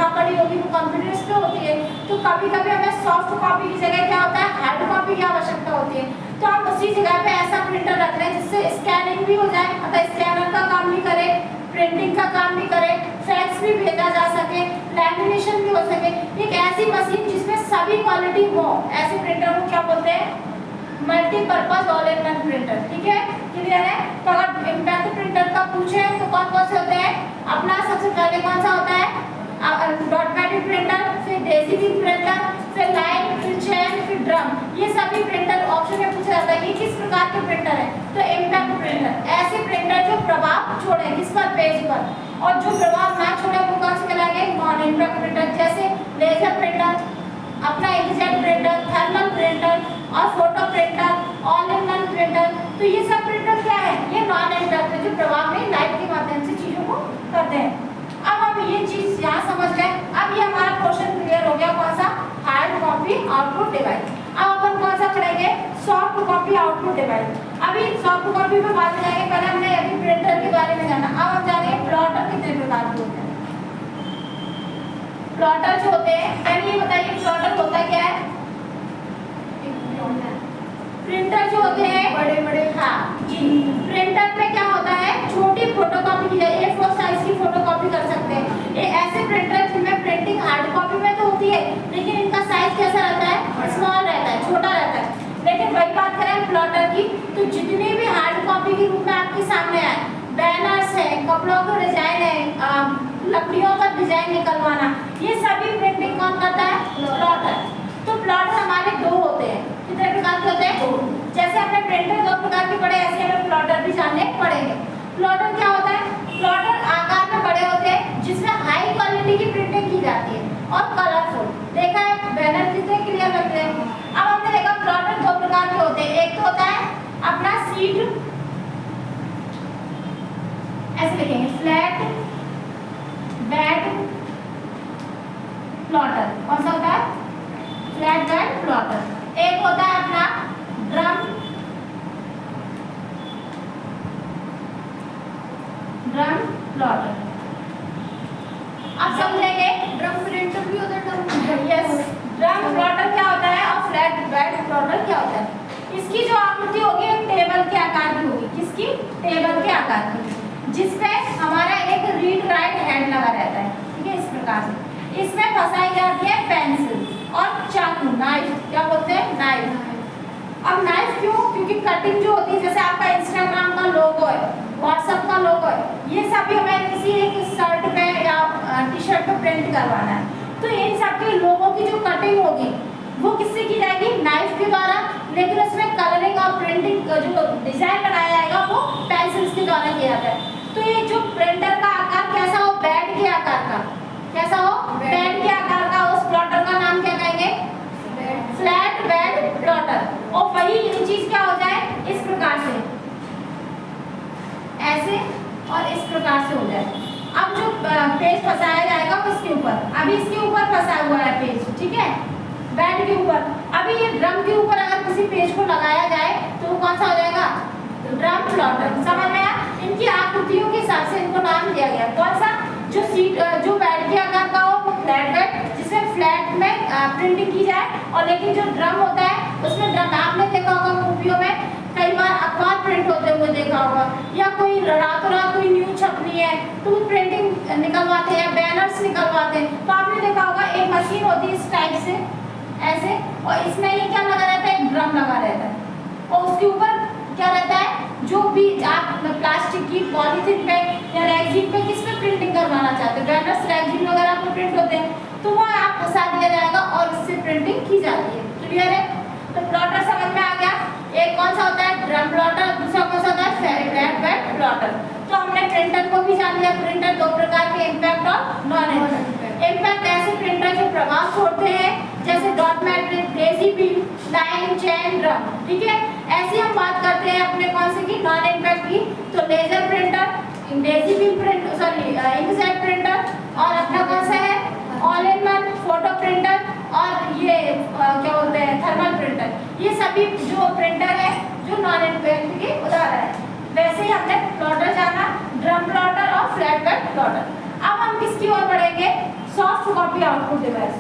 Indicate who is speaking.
Speaker 1: जहाँ पड़ी होगी वो कंप्यूटर्स पे होती है, तो कभी कभी हमें सॉफ्ट कॉपी की जगह क्या होता है, हार्ड कॉपी की आवश्यकता होती है। तो हम उसी जगह पे ऐसा प्रिंटर रख रहे हैं जिससे स्कैनिंग भी हो जाए, मतलब स्कैनर का काम भी करे, प्रिंटिंग का काम भी करे, फैक्स भी भेजा जा सके, लैमिनेशन भी हो सके। एक ऐसी मशीन जिसमें सभी क्वालिटी हो, ऐसे प्रिंटर को क्या बोलते हैं, multipurpose all in one printer. ठीक है, क्लियर है। तो अगर इम्पैक्ट प्रिंटर का पूछे तो कौन कौन से होते हैं, अपना सबसे पहले कौन सा होता है, डॉट पैड प्रिंटर, फिर डेजी बीम प्रिंटर, फिर लाइन, फिर चेन, फिर ड्रम। ये सभी प्रिंटर ऑप्शन में पूछा जाता है ये किस प्रकार के प्रिंटर है, तो इम्पैक्ट प्रिंटर। ऐसे प्रिंटर जो प्रभाव छोड़े किस पर, पेज पर, और जो प्रभाव ना छोड़े वो कौन से कहलाएंगे, नॉन इम्पैक्ट प्रिंटर। जैसे लेजर प्रिंटर, अपना इंकजेट प्रिंटर, थर्मल प्रिंटर और photo printer, all in one printer. तो ये सब प्रिंटर क्या है, ये नॉन इम्पैक्ट है, जो प्रभाव में लाइट के माध्यम से चीजों को करते हैं। अब हम ये चीज यहाँ समझ गए। अब ये हमारा क्वेश्चन क्लियर हो गया, कौन सा, हार्ड कॉपी आउटपुट डिवाइस। अब अपन कौन सा पढ़ेंगे, सॉफ्ट कॉपी आउटपुट डिवाइस। अभी सॉफ्ट कॉपी पे बात करेंगे, पहले हमने अभी प्रिंटर के बारे में जाना। अब हम जानेंगे प्लॉटर कितने प्रकार के होते हैं। प्लॉटर जो होते हैं, पहले ये बताइए प्लॉटर होता क्या है। प्रिंटर जो होते हैं बड़े बड़े, हाँ जी, प्रिंटर में क्या होता है, छोटी फोटोकॉपी की जाए, A4 साइज की फोटोकॉपी कर सकते हैं। ये ऐसे प्रिंटर जिनमें प्रिंटिंग हार्ड कॉपी में तो होती है, लेकिन इनका साइज कैसा रहता है, स्मॉल रहता है, छोटा रहता है। लेकिन वही बात करें प्लॉटर की, तो जितनी भी हार्ड कॉपी के रूप में आपके सामने आए, बैनर्स है, कपड़ों का डिजाइन है, लकड़ियों का डिजाइन निकलवाना, ये सभी प्रिंटिंग कौन करता है, प्लॉटर। तो प्लॉटर हमारे दो होते हैं, कितने प्रकार के होते हैं, जैसे हमने प्रिंटर दो प्रकार के पढ़े, ऐसे हमें प्लॉटर भी जानने पड़ेंगे। प्लॉटर क्या होता है, प्लॉटर आकार में बड़े होते हैं जिसमें हाई क्वालिटी की प्रिंटिंग की जाती है और कलरफुल। देखा है बैनर कितने क्लियर लगते हैं। अब हमने देखा प्लॉटर दो प्रकार के होते हैं, एक तो होता है अपना सीट, ऐसे लिखेंगे फ्लैट बेड प्लॉटर, कौन सा होता है, फ्लैट बेड प्लॉटर। एक होता है अपना ड्रम प्लॉटर। अब समझेंगे
Speaker 2: ड्रम प्रिंटर भी होता है,
Speaker 1: यस, ड्रम प्लॉटर क्या होता है और फ्लैट बेड प्लॉटर क्या होता है। इसकी जो आकृति होगी एक टेबल के आकार की होगी, किसकी, टेबल के आकार की, जिसपे हमारा एक रीड राइट हैंड लगा रहता है। ठीक है, इस प्रकार से इसमें फंसाई जाती है पेंसिल और चाकू, नाइफ, क्या बोलते हैं, नाइफ। अब नाइफ क्यों, क्योंकि कटिंग जो होती है, जैसे आपका इंस्टाग्राम का लोगो है, व्हाट्सएप का लोगो है, ये सभी हमें किसी एक शर्ट पे या टी शर्ट पे प्रिंट करवाना है, तो इन सब के लोगों की जो कटिंग होगी वो किससे की जाएगी, नाइफ के द्वारा। लेकिन उसमें कलरिंग और प्रिंटिंग जो डिजाइन बनाया जाएगा वो पेंसिल्स के द्वारा किया जाता है। तो ये जो प्रिंटर का आकार कैसा हो, बेड के आकार का, कैसा हो, बेड के आकार का, उस प्लॉटर का नाम क्या कहेंगे, फ्लैट बेड प्लॉटर। और वही ये चीज क्या हो जाए, इस प्रकार से, ऐसे और इस प्रकार से हो जाए। अब जो पेज फंसाया जाएगा वो इसके ऊपर, अभी इसके ऊपर फंसा हुआ है पेज, ठीक है, बेड के ऊपर। अभी ये ड्रम के ऊपर अगर किसी पेज को लगाया जाए तो वो कौन सा हो जाएगा, ड्रम प्लॉटर। समझ में आया, इनकी आकृतियों के हिसाब से इनको नाम दिया गया। कौन सा, जो सीट जो बेड के आकार का हो वो फ्लैट बेड, जिसमें फ्लैट में प्रिंटिंग की जाए। और लेकिन जो ड्रम होता है उसमें ड्रम, आपने देखा होगा मूवियों में कई बार अखबार प्रिंट होते हुए देखा होगा, या कोई रातों रात कोई न्यूज छपनी है तो वो प्रिंटिंग निकलवाते हैं, बैनर्स निकलवाते हैं। तो आपने देखा होगा एक मशीन होती है इस टाइप से, ऐसे, और इसमें ये क्या लगा रहता है, ड्रम लगा रहता है, और उसके ऊपर क्या रहता है, जो भी आप प्लास्टिक की पॉलीथीन पे या रैगजीन पे किस पे प्रिंटिंग करवाना चाहते हैं, बैनर्स रैगजीन वगैरह पे प्रिंट होते हैं, तो वो आप फंसा दिया जाएगा और इससे प्रिंटिंग की जाती है। क्लियर है, तो प्लॉटर समझ में आ गया। एक कौन सा होता है, ड्रम प्लॉटर, दूसरा कौन सा होता है, फ्लैट बेड प्लॉटर। तो हमने प्रिंटर को भी जान लिया, प्रिंटर दो प्रकार के, इम्पैक्ट और नॉन इम्पैक्ट। इम्पैक्ट ऐसे प्रिंटर जो प्रभाव छोड़ते हैं, जैसे dot matric, Daisy beam, line, chain, drum. ठीक है, ऐसी हम बात करते हैं अपने कौन से की, नॉन इम्पैक्ट की। तो laser printer, daisy beam print, sorry inkjet printer, और अपना कौन सा है, all in one photo printer, और ये क्या बोलते हैं, थर्मल प्रिंटर। ये सभी जो प्रिंटर है जो नॉन इम्पैक्ट के उदाहरण है। वैसे ही हमने प्लॉटर जाना, ड्रम प्लॉटर और फ्लैट बेड प्लॉटर। अब हम किसकी ओर बढ़ेंगे, सॉफ्ट कॉपी आउटपुट डिवाइस।